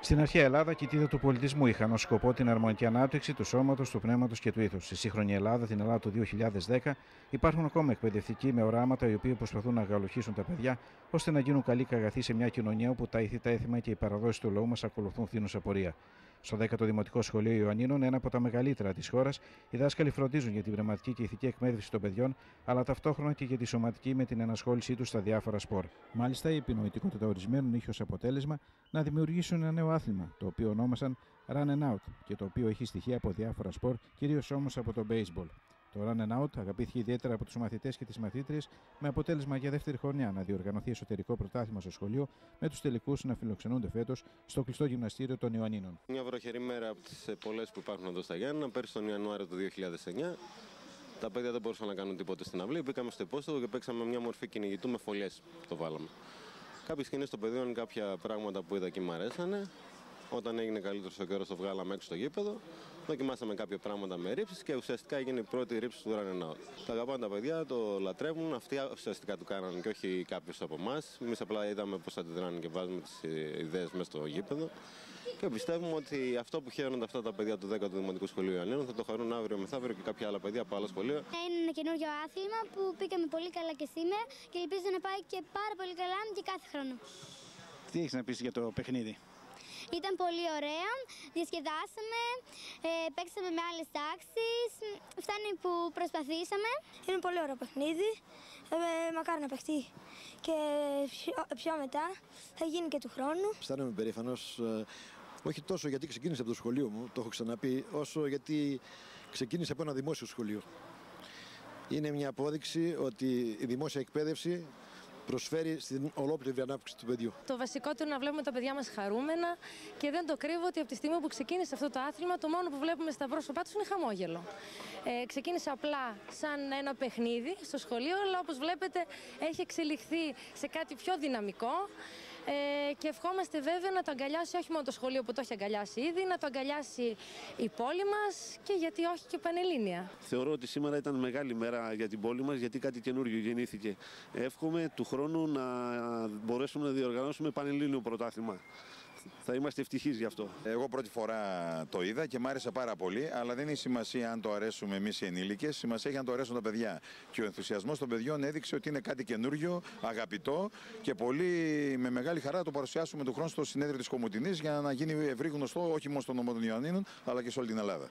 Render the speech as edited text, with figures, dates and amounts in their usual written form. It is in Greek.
Στην αρχαία Ελλάδα, κοιτίδα του πολιτισμού είχαν ως σκοπό την αρμονική ανάπτυξη του σώματος, του πνεύματος και του ήθους. Στη σύγχρονη Ελλάδα, την Ελλάδα του 2010, υπάρχουν ακόμα εκπαιδευτικοί με οράματα οι οποίοι προσπαθούν να γαλουχίσουν τα παιδιά ώστε να γίνουν καλοί καγαθοί σε μια κοινωνία όπου τα ήθη, τα έθιμα και οι παραδόσεις του λαού μας ακολουθούν φθήνουσα πορεία. Στο 10ο Δημοτικό Σχολείο Ιωαννίνων, ένα από τα μεγαλύτερα της χώρας, οι δάσκαλοι φροντίζουν για την πνευματική και ηθική εκμάθηση των παιδιών, αλλά ταυτόχρονα και για τη σωματική με την ενασχόλησή τους στα διάφορα σπορ. Μάλιστα, η επινοητικότητα ορισμένων είχε ως αποτέλεσμα να δημιουργήσουν ένα νέο άθλημα, το οποίο ονόμασαν Run and Out και το οποίο έχει στοιχεία από διάφορα σπορ, κυρίως όμως από το baseball. Το Run and Out αγαπήθηκε ιδιαίτερα από τους μαθητές και τις μαθήτριες, με αποτέλεσμα για δεύτερη χρονιά να διοργανωθεί εσωτερικό πρωτάθλημα στο σχολείο, με τους τελικούς να φιλοξενούνται φέτος στο κλειστό γυμναστήριο των Ιωαννίνων. Μια βροχερή μέρα από τις πολλές που υπάρχουν εδώ στα Γιάννενα, πέρσι τον Ιανουάριο του 2009. Τα παιδιά δεν μπορούσαν να κάνουν τίποτα στην αυλή. Μπήκαμε στο υπόστατο και παίξαμε μια μορφή κυνηγητού με φωλιές. Το βάλαμε. Κάποιες σκηνές των παιδιών, κάποια πράγματα που είδα εκεί μου αρέσανε. Όταν έγινε καλύτερο ο καιρός, το βγάλαμε έξω στο γήπεδο. Δοκιμάσαμε κάποια πράγματα με ρήψεις και ουσιαστικά έγινε η πρώτη ρήψη του Run and Out. Τα αγαπάνε τα παιδιά, το λατρεύουν. Αυτοί ουσιαστικά του κάνανε και όχι κάποιος από εμάς. Εμείς απλά είδαμε πώς αντιδράνε και βάζουμε τις ιδέες μέσα στο γήπεδο. Και πιστεύουμε ότι αυτό που χαίρονται αυτά τα παιδιά του 10ου Δημοτικού Σχολείου Ιωαννίνων θα το χαρούν αύριο μεθαύριο και κάποια άλλα παιδιά από άλλα σχολεία. Είναι ένα καινούριο άθλημα που πήγαμε πολύ καλά και σήμερα και ελπίζω να πάει και πάρα πολύ καλά και κάθε χρόνο. Τι έχεις να πεις για το παιχνίδι? Ήταν πολύ ωραία, διασκεδάσαμε, παίξαμε με άλλες τάξεις, φτάνει που προσπαθήσαμε. Είναι πολύ ωραίο παιχνίδι, μακάρι να παιχτεί και πιο μετά, θα γίνει και του χρόνου. Αισθάνομαι περήφανος, όχι τόσο γιατί ξεκίνησε από το σχολείο μου, το έχω ξαναπεί, όσο γιατί ξεκίνησε από ένα δημόσιο σχολείο. Είναι μια απόδειξη ότι η δημόσια εκπαίδευση προσφέρει στην ολόκληρη ανάπτυξη του παιδιού. Το βασικότερο είναι να βλέπουμε τα παιδιά μας χαρούμενα και δεν το κρύβω ότι από τη στιγμή που ξεκίνησε αυτό το άθλημα, το μόνο που βλέπουμε στα πρόσωπά τους είναι χαμόγελο. Ξεκίνησε απλά σαν ένα παιχνίδι στο σχολείο, αλλά όπως βλέπετε έχει εξελιχθεί σε κάτι πιο δυναμικό. Και ευχόμαστε βέβαια να το αγκαλιάσει όχι μόνο το σχολείο που το έχει αγκαλιάσει ήδη, να το αγκαλιάσει η πόλη μας και γιατί όχι και πανελλήνια. Θεωρώ ότι σήμερα ήταν μεγάλη μέρα για την πόλη μας γιατί κάτι καινούργιο γεννήθηκε. Εύχομαι του χρόνου να μπορέσουμε να διοργανώσουμε πανελλήνιο πρωτάθλημα. Θα είμαστε ευτυχείς γι' αυτό. Εγώ πρώτη φορά το είδα και μου άρεσε πάρα πολύ, αλλά δεν έχει σημασία αν το αρέσουμε εμείς οι ενήλικες, σημασία έχει αν το αρέσουν τα παιδιά. Και ο ενθουσιασμός των παιδιών έδειξε ότι είναι κάτι καινούριο, αγαπητό και πολύ με μεγάλη χαρά το παρουσιάσουμε του χρόνου στο συνέδριο της Κομοτηνής για να γίνει ευρύ γνωστό όχι μόνο στον νομό των Ιωαννίνων, αλλά και σε όλη την Ελλάδα.